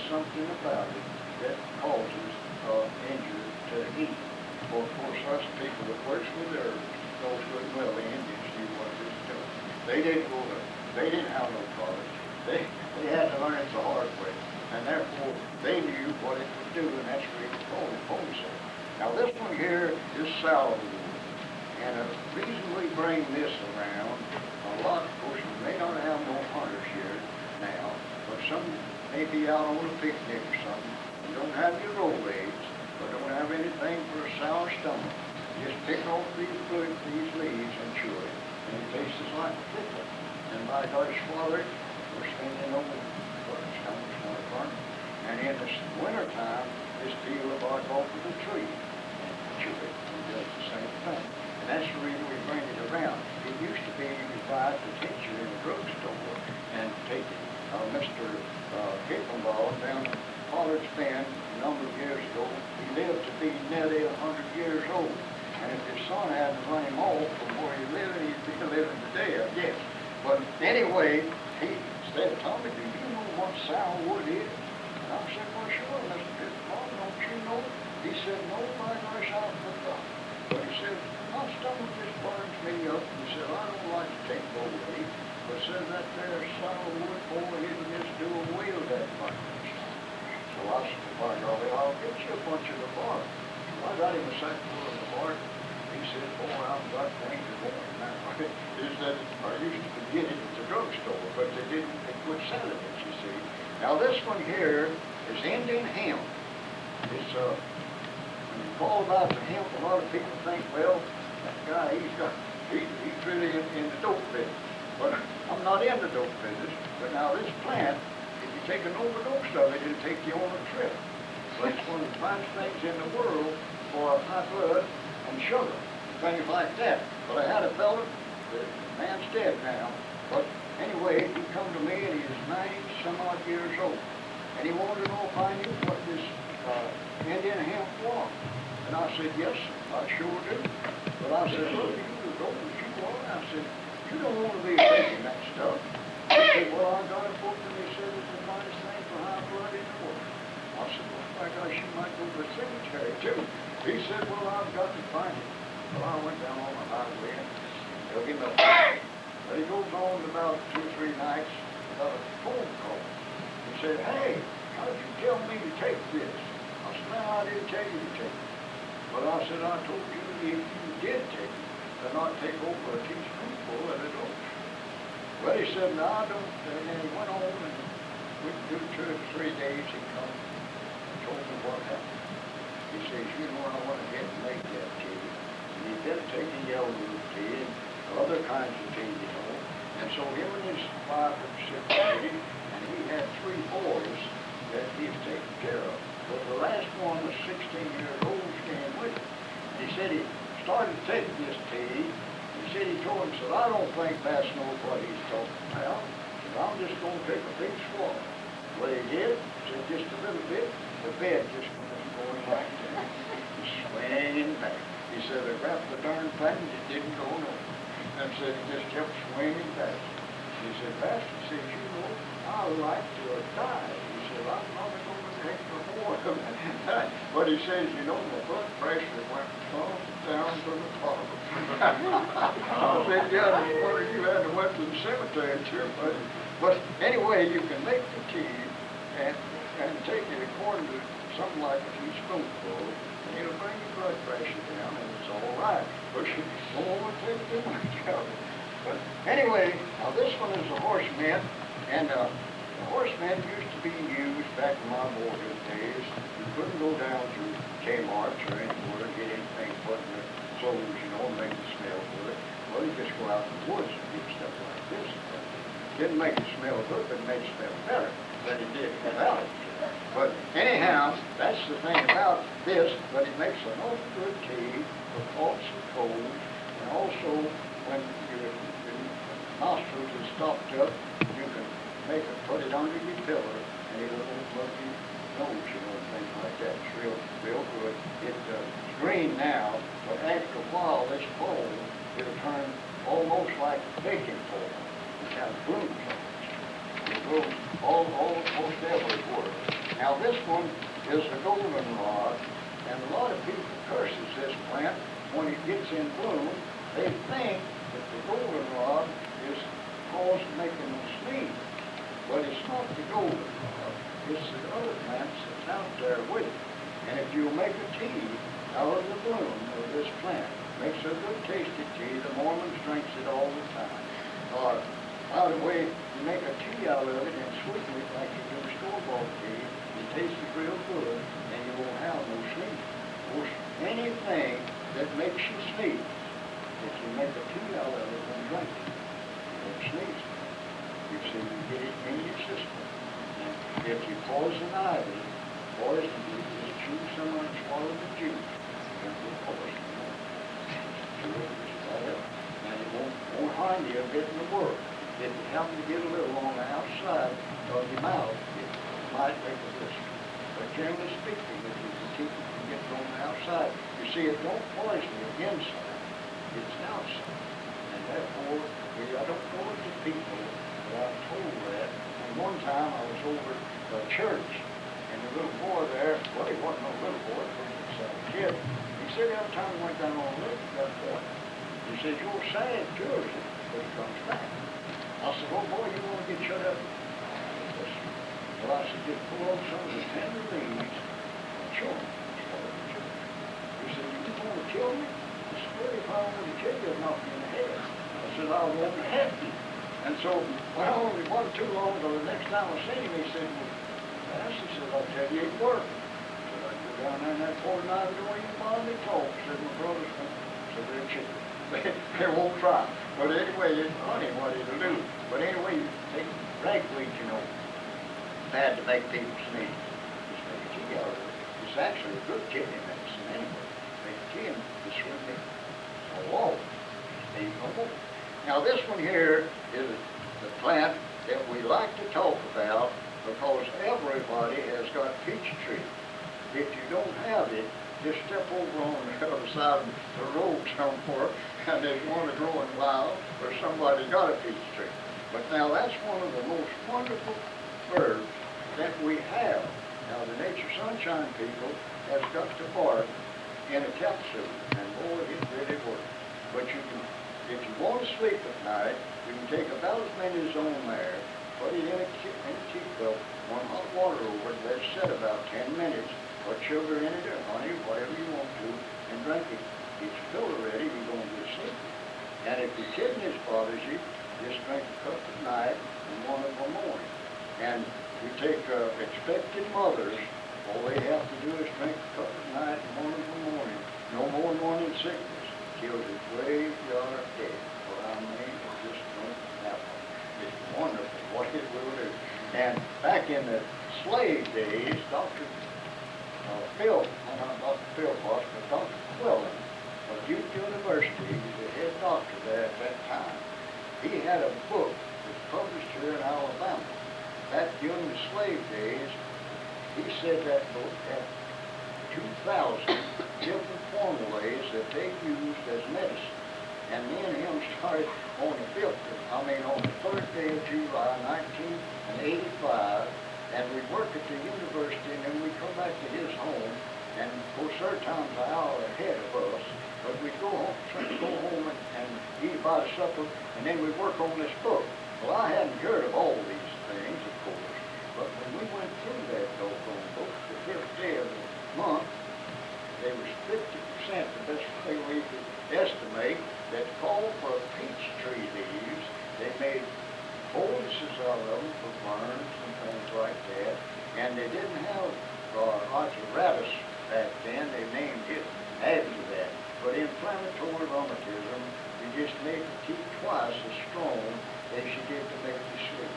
something about it that causes injury to the heat. Well, of course, us people that works with herbs knows good and well the Indians knew what this was doing. They didn't have no college. They had to learn it the hard way. And therefore, they knew what it would do, and that's where it called it homicide. Now, this one here is sourwood. And the reason we bring this around, a lot, of course, we may not have no hunters here now, but some may be out on a picnic or something. You don't have your roll aids, but don't have anything for a sour stomach. Just pick off these leaves and chew it, and it tastes like a pickle. And by God, swallow it, we're spending over stomach. And in the wintertime, just peel the bark off of the tree and chew it, and does the same thing. And that's the reason we bring it around. It used to be you could buy the tincture in the drugstore and take it. Mr. Kickenball down in Pollard's Bend a number of years ago, he lived to be nearly 100 years old. And if his son hadn't run him off from where he lived, he'd be living today, I guess. But anyway, he said, Tommy, do you know what sourwood is? And I said, well, sure, Mr. Kickenball, don't you know? He said, no, my gosh, I forgot. But he said, my stomach just burns me up. He said, I don't like to take no away. But said that there sourwood boy isn't just doing away with that burn. So I said, by golly, I'll get you a bunch of the bark. So I got him a sackful of the bark. He said, boy, I've got things to go in now. Is that I used to get it at the drugstore, but they quit selling it, you see. Now this one here is Indian hemp. It's when you call about the hemp, a lot of people think, well, that guy, he's really in the dope business. But I'm not in the dope business. But now this plant, if you take an overdose of it, it'll take you on a trip. But it's one of the finest things in the world for high blood and sugar, things like that. But I had a fellow, the man's dead now. But anyway, he come to me and he was 90-some-odd years old. And he wanted to know if I knew what this Indian hemp was. And I said, yes, I sure do. But I said, look, you as old as you are. I said, you don't want to be taking that stuff. He said, well, I got a book and they said it's the finest thing for high blood in the world. I said, well, my gosh, you might go to the cemetery too. He said, well, I've got to find it. Well, I went down on the highway and dug him up. But he goes on about 2 or 3 nights without a phone call. He said, hey, how did you tell me to take this? I said, no, I didn't tell you to take it. But I said, I told you if you did take it, to not take over a teaspoonful of it over. Well, he said, no, I don't. And then he went on and we do 2 or 3 days. He come and told me what happened. He says, you know, I want to get and make that tea. And he'd been taking yellow root tea and other kinds of tea, you know. And so him and his wife were separated, and he had 3 boys that he was taking care of. But the last one was 16 years old, staying with him. And he said he started taking this tea. He said he told him, said, I don't think Bass knows what he's talking about. He said, I'm just going to take a big swallow. Well, he did. He said, just a little bit. The bed just was going like that. Swinging back. He said, I wrapped the darn thing, it didn't go nowhere. And said, he just kept swinging back. He said, Bass, he said, you know, I like to die. He said, I'm not going to take no more of it. But he says, you know, my blood pressure went down to the bottom. I said, yeah, what if you had to went to the cemetery too, buddy? But anyway, you can make the tea and take it according to something like a teaspoonful, and it'll bring your blood pressure down, and it's all right. But you don't want to take too much of it. But anyway, now this one is a horse mint, and the horse mint used to be used back in my boyhood days. You couldn't go down to Kmart or anywhere and get anything put in the clothes, you know, and make it smell good. Well, you just go out in the woods and get stuff like this. Didn't make it smell good, but it made it smell better than it did without it. But anyhow, that's the thing about this, but it makes an awful good tea for coughs and colds, and also when your nostrils are stopped up, you can make it, put it under your pillow, and it'll plug your nose, you know, things like that. It's real good. It's green now, but after a while, this fall, it'll turn almost like baking powder. It has blooms on it. It grows almost everywhere. Now this one is a goldenrod, and a lot of people curses this plant when it gets in bloom. They think that the goldenrod is caused making them sneeze, but it's not the goldenrod. It's the other plants that's out there with it. And if you make a tea out of the bloom of this plant, makes a good tasty tea. The Mormons drinks it all the time. By the way, you make a tea out of it and sweeten it like you do store-bought tea. It tastes real good, and you won't have no sneeze. Of course, anything that makes you sneeze, if you make a tea out of it and drink it, you won't sneeze. You see, you get it in your system. And if you poison ivy, poison, you just chew some and swallow the juice. And the poison. Chew it just right up. Now it won't harm you a bit in the world. If you happen to get a little on the outside of your mouth, it might make a blister. But generally speaking, if you can keep it from getting on the outside, you see, it don't poison the inside, it's outside. And therefore, I don't know what the people that I've told that. And one time I was over at a church, and the little boy there, well, he wasn't no little boy, he was a kid. He said every time he went down on the lake, he got that. He said, "You're sad, Jersey," but he comes back. I said, "Oh boy, you want to get shut up?" Well, I said, "Just pull on some of the tender leaves and show him." He said, "You want to kill me?" I said, "Well, if I want to kill you, I'll knock you in the head." I said, "I won't be happy." And so, well, it wasn't too long till the next time I seen him, he said, "Well, he said, I'll tell you it worked." I said, "I go down there in that 49 door, you finally talk." Said, "My brother's going to," said, "They're chicken." They won't try. But anyway, it's funny what it'll do. But anyway, take ragweed, you know, bad to make people sneeze. Just make a tea out of it. It's actually a good kidney medicine anyway. Make a tea and just swim it. Oh, there you go. Now this one here is the plant that we like to talk about because everybody has got peach tree. If you don't have it, just step over on the other side of the road somewhere, and there's one growing wild, or somebody got a peach tree. But now that's one of the most wonderful birds that we have. Now the Nature Sunshine people has got to bark in a capsule, and boy, it really works. But you can, if you want to sleep at night, you can take about as many as on there, put it in a teacup, warm hot water over it, let it set about 10 minutes. Put sugar in it or honey, whatever you want to, and drink it. It's filler ready, you're going to get sleepy. And if your kidneys bothers you, just drink a cup at night and one in the morning. And we take expected mothers, all they have to do is drink a cup at night and one in the morning. No more than one in sickness. Kills a graveyard dead. What I mean, it just don't happen. It's wonderful what it will do. And back in the slave days, Dr. Phil, not Dr. Phil Boss, but Dr. Quillen of Duke University, he was the head doctor there at that time. He had a book that was published here in Alabama. That during the slave days, he said that book had 2,000 different formulas that they used as medicine. And me and him started on the 3rd day of July, 1985, and we'd work at the university, and then we'd come back to his home, and of course, there are times an hour ahead of us, but we'd go home and eat about a supper, and then we'd work on this book. Well, I hadn't heard of all these things, of course, but when we went through that doggone book, the 5th day of the month, there was 50%, the best way we could estimate, that called for peach tree leaves. They made poultices out of them for burns and things like that, and they didn't have arthritis back then. They named it after that. But inflammatory rheumatism, you just made the tea twice as strong as you did to make you sleep.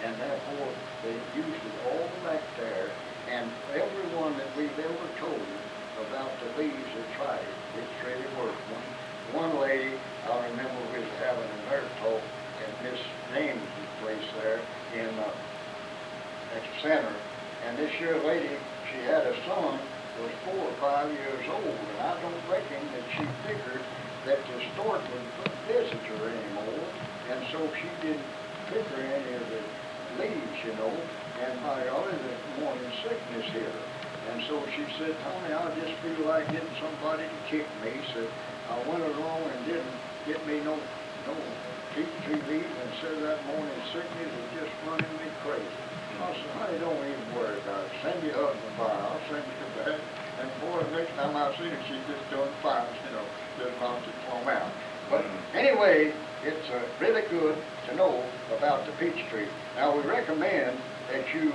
And therefore, they used it all back there, and everyone that we've ever told about the leaves that tried it, it's really worked. One lady, I remember we was having a nurse talk at Miss James' place there in at the center, and this year lady, she had a son was 4 or 5 years old, and I don't reckon that she figured that the store wouldn't visit her anymore, and so she didn't figure any of the leaves, you know, and by golly, the morning sickness hit her. And so she said, Tony, I just feel like getting somebody to kick me. Said, I went along and didn't get me no peach tree leaves, and said that morning sickness is just running me crazy. I said, honey, don't even worry about it. Send your husband by. I'll send you back. And boy, next time I see her, she's just doing fine, you know, just bouncing from out. But anyway, it's really good to know about the peach tree. Now, we recommend that you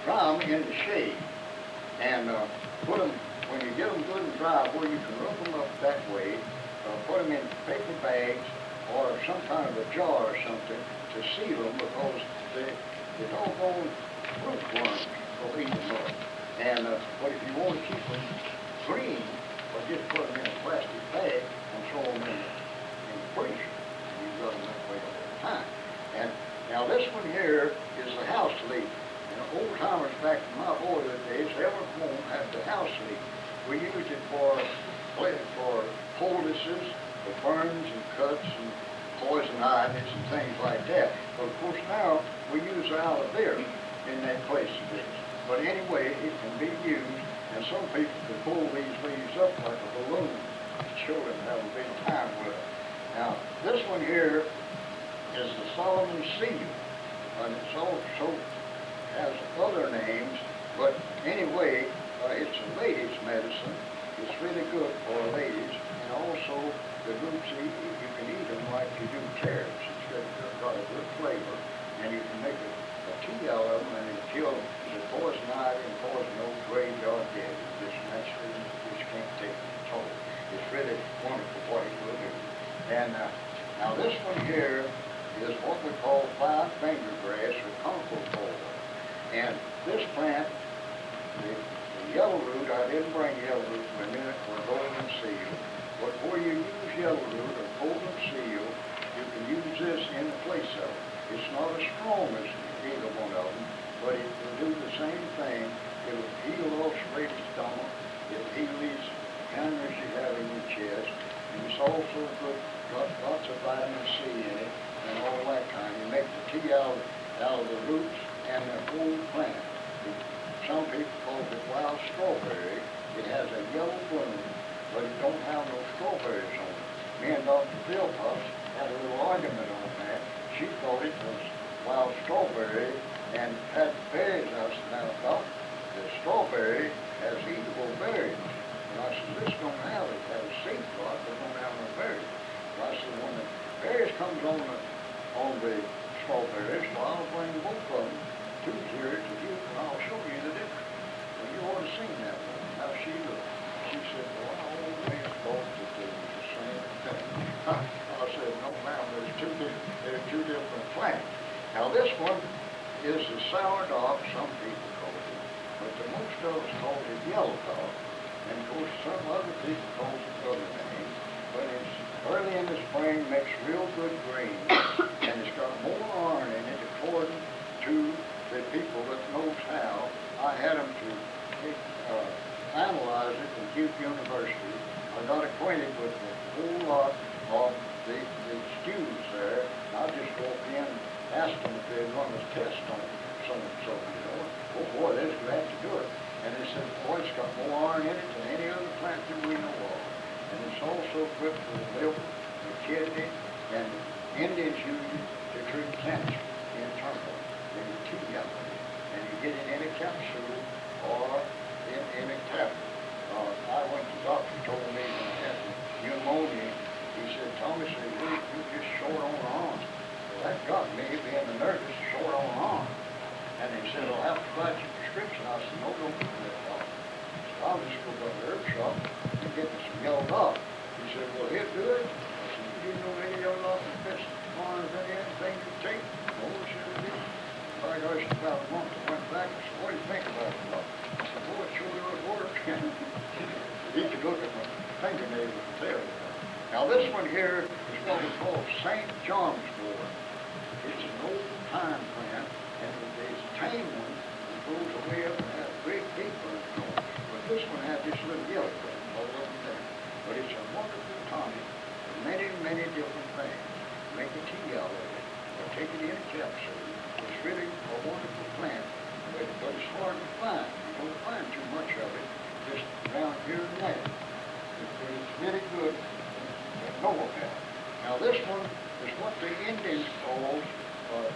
dry them in the shade and put them, when you get them good and dry, where you can rub them up that way, put them in paper bags or some kind of a jar or something to seal them, because the doggone fruit worms will eat them up. And but if you want to keep them green, well, just put them in a plastic bag and throw them in the freezer. And you've got them that way all the time. And now this one here is the house leaf. And old timers back in my boyhood days, every home had the house leaf. We used it for poultices, for burns and cuts and poison ivies and things like that. But of course now we use aloe vera in that place of this. But anyway, it can be used, and some people can pull these leaves up like a balloon. Children have a big time with it. Now, this one here is the Solomon seal, and it also has other names, but anyway, it's a ladies' medicine. It's really good for ladies, and also the roots, you can eat them like you do carrots. It's got a good flavor, and you can make a tea out of them, and it kills the poison ivy and poison oak, graveyard dead. Just naturally, you just can't take it toll. It's really wonderful what it will do. And now this one here is what we call five-finger grass or concophore. And this plant, the yellow root, I didn't bring yellow root for a minute for golden seal, but where you use yellow root or golden seal, you can use this in the place of it. It's not as strong as either one of them, but it will do the same thing. It will heal ulcerated stomach. It will heal these cancers you have in your chest. And it's also good, got lots of vitamin C in it and all that kind. You make the tea out of the roots and the whole plant. Some people call it wild strawberry. It has a yellow bloom, but it don't have no strawberries on it. Me and Dr. Philpotts had a little argument on that. She thought it was wild strawberry and had berries. I said, now, Doc, the strawberry has eatable berries. And I said, this don't have it. It has a seed plot, but don't have no berries. And I said, when the berries comes on the strawberries, well, I'll bring both of them to here to you, and I'll show you the difference. And you ought to seen that one, how she looked. She said, well, I always thought that they was the same thing. I said, no, ma'am, there's two different plants. Now, this one is the sourdock, some people call it, but the most of us call it yellow dog. And of course, some other people call it other names, but it's early in the spring, makes real good green, and it's got more iron in it according to the people that knows how. I had them to analyze it at Duke University. I got acquainted with a whole lot of the stews there. I just walked in and asked them if they'd run a test on some of the you know. Oh boy, they're glad to do it. And they said, boy, it's got more iron in it than any other plant that we know of. And it's also good for the liver, the kidney, and Indians use it to treat cancer internally. In the tea out of it. And you get it in a capsule or in a tablet. I went to the doctor, told me when I had pneumonia, he said, Tommy, said, you're just short on the arm. Well, that got me, being a nervous, short on the arm. And he said, I'll have to write you a prescription. I said, no, don't do that, doctor. So I'll just go to the herb shop and get me some yellow dog. He said, well, he'll do it. I said, you know any yellow dog that's best on anything you take? No, he said, it is. I got about a month. I went back and said, what do you think about it, Doc? I said, boy, it sure does work. He could look at my fingernails and tell you. Now this one here is what we call St. John's wort. It's an old-time plant, and there's a tame one that goes away up and has great deep roots on it. But this one has this little yellow thing all over there. But it's a wonderful tonic for many, many different things. Make a tea out of it, or take it in a capsule. hard to find. You don't find too much of it, just around here and there. But it's really good to know about. Now this one is what the Indians call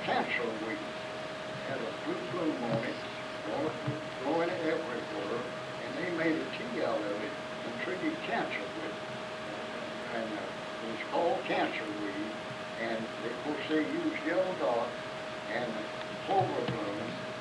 cancer weed. It had a blue bloom on it, growing everywhere, and they made a tea out of it and treated cancer with it. And it's called cancer weed, and of course they use yellow dot and clover bloom.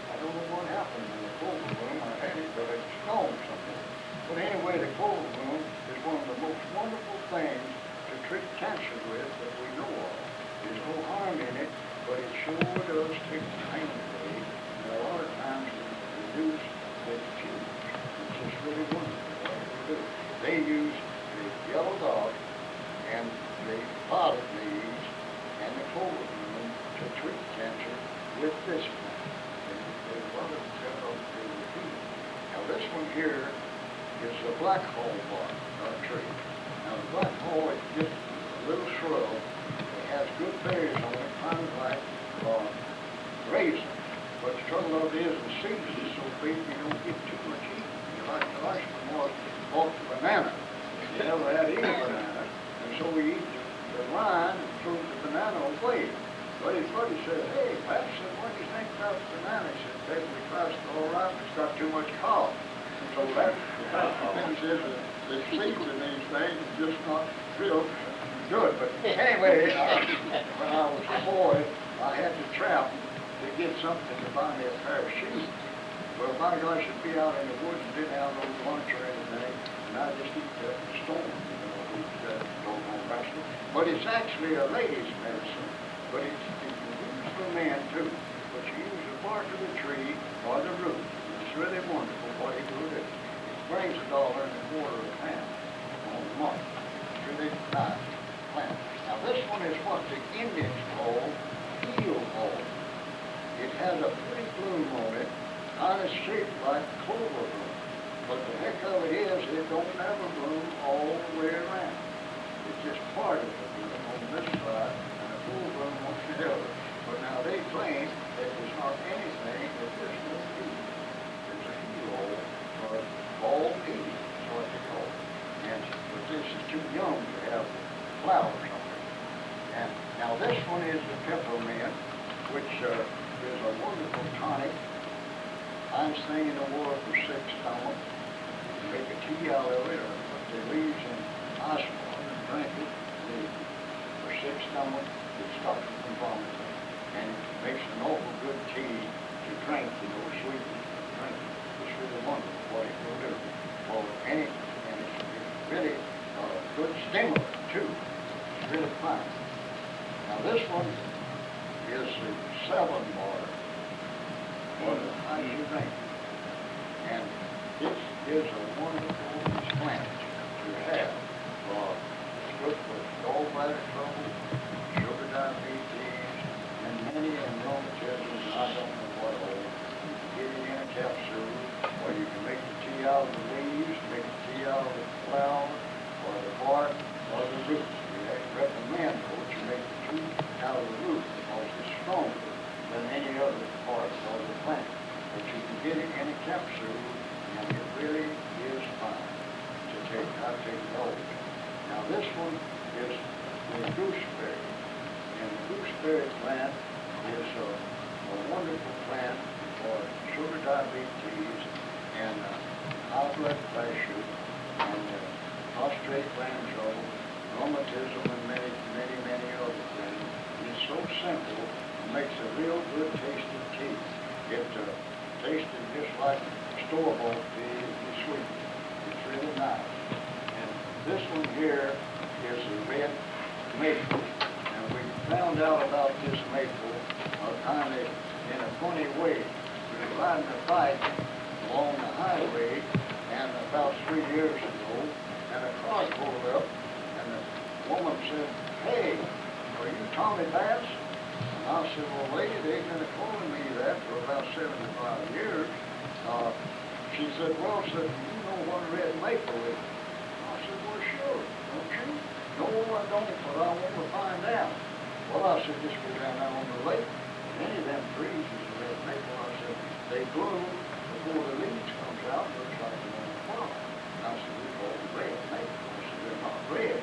I don't know what happened to the clover bloom. I had it, but it's gone somewhere. But anyway, the clover bloom is one of the most wonderful things to treat cancer with that we know of. There's no harm in it, but it sure does take the pain away, and a lot of times it reduces the tumors. It's just really wonderful what they do. They use the yellow dot and the potted leaves and the clover bloom to treat cancer with this plant. They love it because they repeat it. Now this one here is a black hole tree. Now the black hole is just a little shrub. It has good berries on it, kind of like raisins. But the trouble of it is the seeds is so big you don't get too much eating. You like the last one was bought the banana. You never had any banana. And so we eat the rind and throw the banana away. But his buddy said, hey, Pat, said, what do you think about the banana? He said, basically, it's all right, but it's got too much cob. So that's the thing says the seeds in these things are just not real good. But anyway, when I was a boy, I had to trap to get something to buy me a pair of shoes. Well, my gosh, I'd be out in the woods and didn't have no lunch or anything, and I just eat the stone, eat doggone wrestling. But it's actually a lady's medicine, but you can use for men too. But you use the bark of the tree or the root. It's really wonderful what you do with it. It brings $1.25 a pound on the month. It's really nice plant. Now this one is what the Indians call heel ball. It has a pretty bloom on it, kind of shaped like clover bloom. But the heck of it is, it don't ever bloom all the way around. It's just part of the bloom on this side, and a full bloom on the other. But now they claim that there's not anything that there's no heel. There's a heel or ball heel, is what they call it. And but this is too young to have flowers on it. And now this one is the peppermint, which is a wonderful tonic. Finest thing in the world for sick stomach. You make a tea out of it or put the leaves in ice water and drink it. For sick stomach, it stops you from vomiting. And it makes an awful good tea to drink, sweet to drink. It's really wonderful what it will do. Well, and it's really a good stimulant too. It's really fine. Now this one is the 7-bar, or the hydrogen. And this is a wonderful plant to have. It's good for gallbladder trouble, sugar diabetes, and many rheumatisms, I don't know what all. You can get it in a capsule, or you can make the tea out of the leaves, make the tea out of the flower, or the bark, or the roots. We recommend that you make the tea out of the root because it's stronger than any other part of the plant. But you can get it in a capsule, and it really is fine to take. I take it all. Now this one is the gooseberry. And the gooseberry plant is a wonderful plant for sugar diabetes and high blood pressure and prostate gland trouble, rheumatism, and many other things. It's so simple, it makes a real good tasting tea. It tasted just like store-bought tea, it's sweet. It's really nice. And this one here is a red maple. And we found out about this maple kind of in a funny way. We were riding a bike along the highway, and about 3 years ago, and a car pulled up, and the woman said, hey, are you Tommy Bass? And I said, well, lady, they've been calling me that for about 75 years. She said, well, said, you know what a red maple is? I said, well, sure, don't you? No, I don't, but I want to find out. Well, I said, just go down there on the lake. Any of them trees is a red maple. I said, they bloom before the leaves comes out, looks like they're on fire. I said, we call them red maple. I said, they're not red,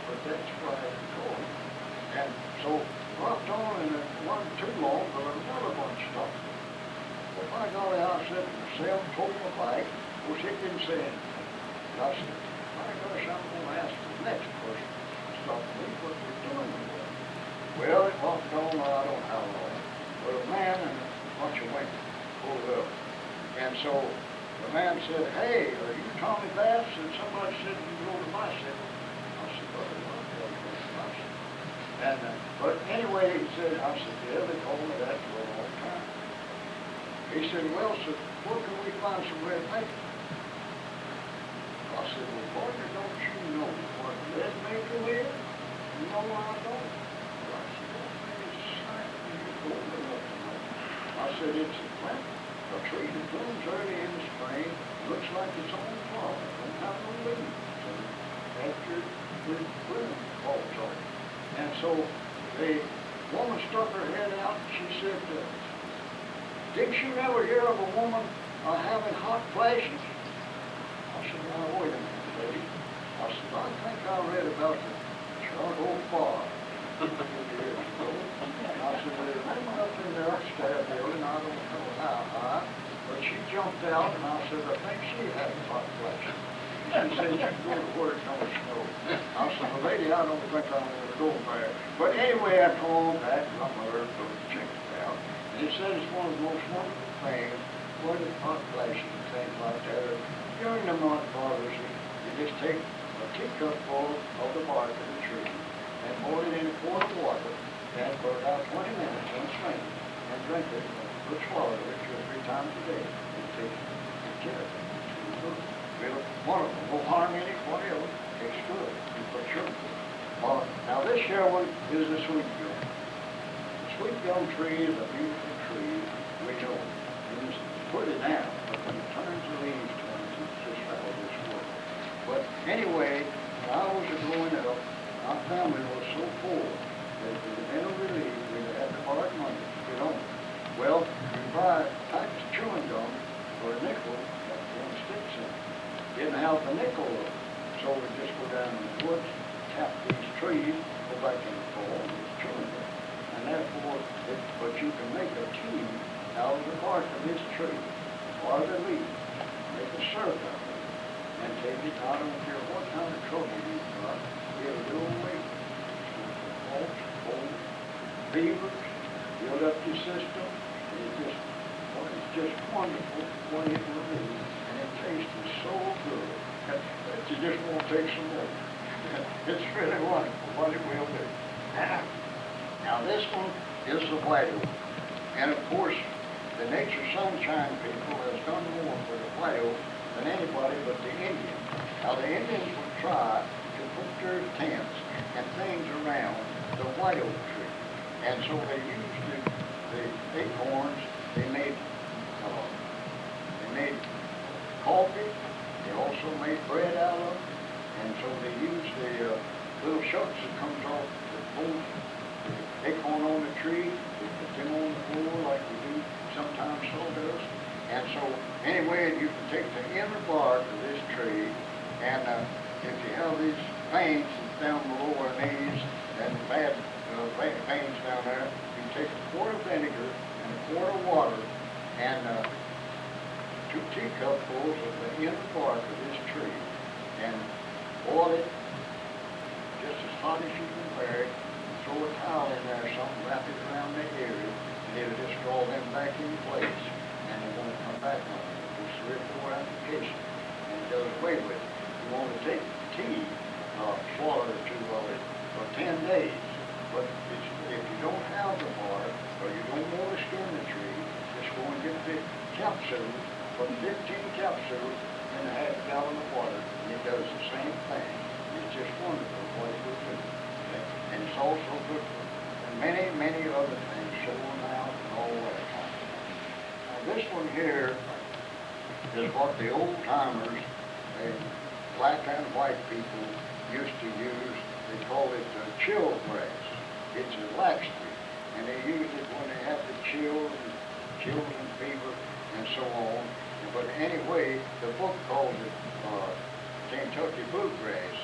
but that's why they call them. And so rocked on, and it wasn't too long, but another bunch stopped. Well, by golly, I said to myself, told my bike, of course it didn't say anything. And I said, my gosh, I'm going to ask the next person to stop me what they're doing with it. Well, it walked on, I don't know how long. But a man and a bunch of women pulled up. And so the man said, hey, are you Tommy Bass? And somebody said you rode a bicycle. I said, well, I rode a bicycle. And, but anyway, he said, I said, yeah, they called me that for a long time. He said, well, so where can we find some red maple? I said, well, partner, don't you know what red maple is? No, I don't. I said, well, maybe it's science. You're old enough to know. I said, it's a plant, a tree that blooms early in the spring, looks like it's on flower, don't have no leaves. And after the bloom falls off. And so the woman stuck her head out and she said, didn't you never hear of a woman having hot flashes? I said, now wait a minute, lady. I said, I think I read about the charcoal fire a few years ago. And I said, there's one up in there upstairs building, I don't know how high, but she jumped out and I said, I think she had hot flashes. She said, you can go to work, no snow. I said, well, lady, I don't think I'm going to go there. But anyway, I called back from her to check it out. And he said it's one of the most wonderful things, what is hot flashes and things like that. During the month bothers you just take a teacup full of the bark of the tree and pour it in a quart of water and for about 20 minutes and strain it and drink it. Put swallow it 2 or 3 times a day. It takes good care of it. It's good. Real wonderful. Won't harm any, whatever. Tastes good. You put sugar in it. Now this here one is the sweet gum. The sweet gum tree is a beautiful tree, we know. It's pretty now, but when it turns the leaves to it, it's just out of this world. But anyway, when I was growing up, our family was so poor that if we had been over relief, we'd had to borrow money to get on. Well, you buy a type of chewing gum for a nickel, that one sticks in it. Didn't have the nickel of it. So we just go down in the woods, tap these trees, go back in the fall, and it's chewing gum. And therefore, but you can make a tea out of the bark of this tree, or the leaves, make a syrup out of it, and take it. I don't care what kind of trouble you've got, it'll do away with it. Colds, colds, fevers, build up your system, and it's just wonderful what it will do, and it tastes so good that you just want to take some more. It's really wonderful what it will do. Now this one is the white oak, and of course, the Nature Sunshine people has done more for the white oak than anybody but the Indians. Now the Indians would try to put their tents and things around the white oak tree. And so they used the acorns, they made coffee, they also made bread out of it, and so they used the little shucks that comes off the acorn on the tree, they put them on the floor like we do sometimes sawdust. And so anyway, you can take the inner bark of this tree, and if you have these veins down below our knees and bad veins down there, you take a quart of vinegar and a quart of water and 2 teacupfuls of the inner bark of this tree and boil it just as hot as you can bear it. Throw a towel in there or something, wrap it around the area, and it'll just draw them back in place, and it won't come back on it. Just 3 or 4 applications, and it does away with it. You want to take tea, swallow or 2 of it for 10 days, but if you don't have the bark, or you don't want to skin the tree, just go and get the capsule, put 15 capsules in a half gallon of water, and it does the same thing. It's just wonderful what it will do. And it's also good for many, many other things, showing out and all that kind of thing. Now this one here is what the old timers, the black and white people used to use. They call it chill grass. It's a laxative, and they use it when they have the chills and fever and so on. But anyway, the book calls it Kentucky Bluegrass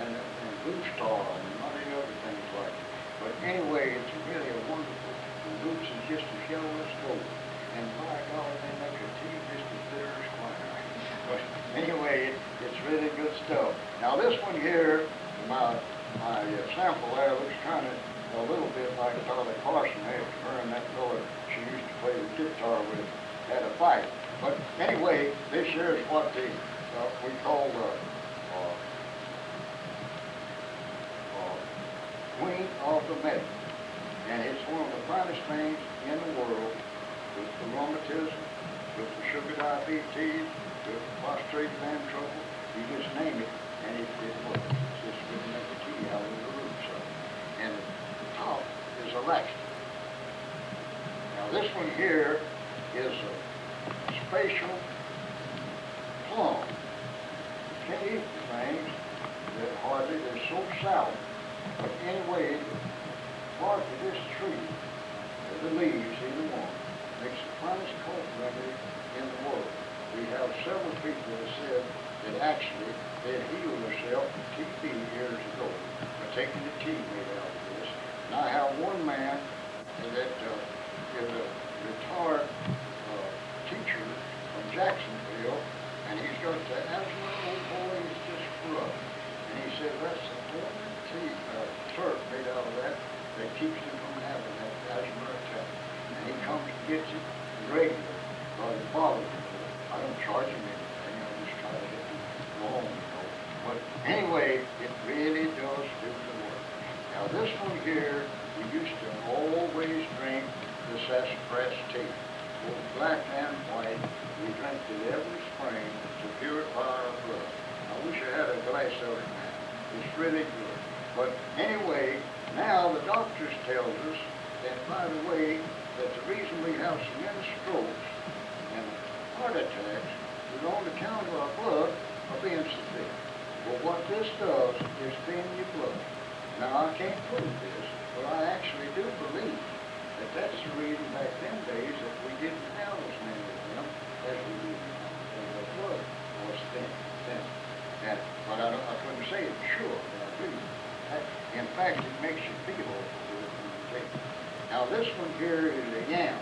and Blue Star and many other things like it. But anyway, it's really a wonderful, the roots is just as yellow as gold. And by God, they make a tea just as bitter as quinine. But anyway, it's really good stuff. Now this one here, my sample there looks kind of a little bit like Charlie Carson after her and that fella she used to play the guitar with had a fight. But anyway, this here is what we call Queen of the Meadow. And it's one of the finest things in the world with the rheumatism, with the sugar diabetes, with prostrate land trouble. You just name it, and it works. It's just going to make the tea out of the roots of it. And the top is a laxative. Now this one here is a spatial plum. You can't eat the things that hardly, they're so sour. But anyway, part of this tree, the leaves, either one, makes the finest cough remedy in the world. We have several people that said that actually they had healed themselves from TB years ago by taking the tea made out of this. And I have one man that is a retired teacher from Jacksonville, and he's got the asthma, old boy, he's just rough. And he said that's the only tea, syrup made out of that keeps him from having that asthma attack. And he comes and gets it regular, but it bothers him. I don't charge him anything, I just try to get him along, you know. But anyway, it really does do the work. Now this one here, we used to always drink the sassafras tea. Both black and white, we drank it every spring to purify our blood. I wish I had a glass of it now. It's really good. But anyway, now the doctors tell us that, by the way, that the reason we have so many strokes and heart attacks is on account of our blood are being so thick. Well, what this does is thin your blood. Now, I can't prove this, but I actually do believe that that's the reason back then days that we didn't have as many of them as we do now, because the blood was thin. But I couldn't say it sure, but I do. In fact, it makes you feel awful good when you take it. Now, this one here is a yam.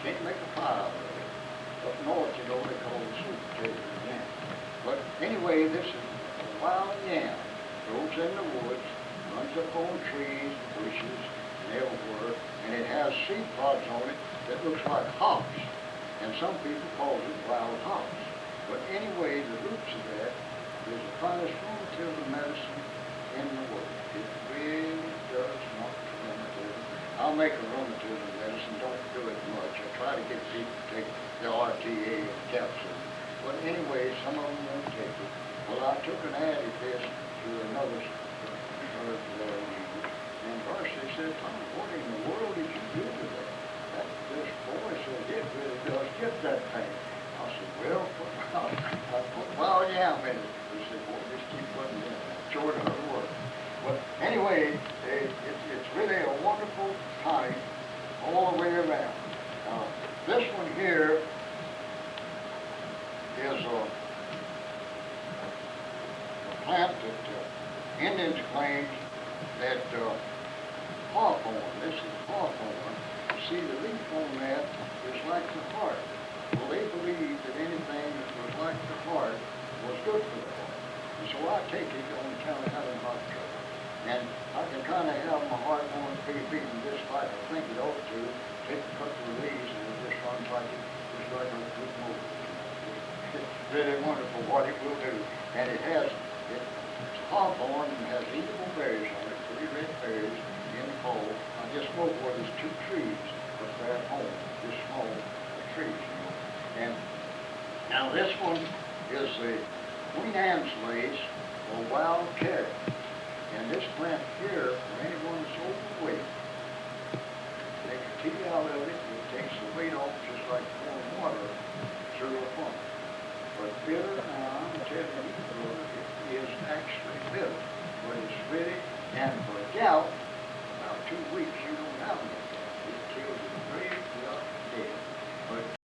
Can't make a pie out of it. Up north, you know, they call it sweet potato yam. But anyway, this is a wild yam. Grows in the woods, runs up on trees, bushes, and everywhere, and it has seed pods on it that looks like hops. And some people call it wild hops. But anyway, the roots of that is the finest rheumatism medicine in the world. It really does not rheumatism. I'll make a rheumatism medicine, don't do it much. I try to get people to take the RTA and capsule. But anyway, some of them won't take it. Well, I took an Adipist to another and Darcy said, Tom, what in the world did you do to that? This boy said, it really does get that pain. I said, well, I put wild yam in it. He said, boy, just keep putting it in. Sure doesn't work. But anyway, it's really a wonderful tonic all the way around. This one here is a plant that Indians claim that hawthorn, this is hawthorn. You see the leaf on that is like the heart. Well, they believed that anything that was like the heart was good for the heart. And so I take it on account of having heart trouble. And I can kind of have my heart going beating just like I think it ought to. Take a couple of leaves and it just runs like just like a good movie. It's really wonderful what it will do. And it's hawthorn and has eatable berries on it, pretty red berries in the fall. I just spoke where there's two trees up there at home, just small trees, you know. And now this one is the Queen Anne's lace or wild carrot. And this plant here, for anyone that's overweight, take a tea out of it, it takes the weight off just like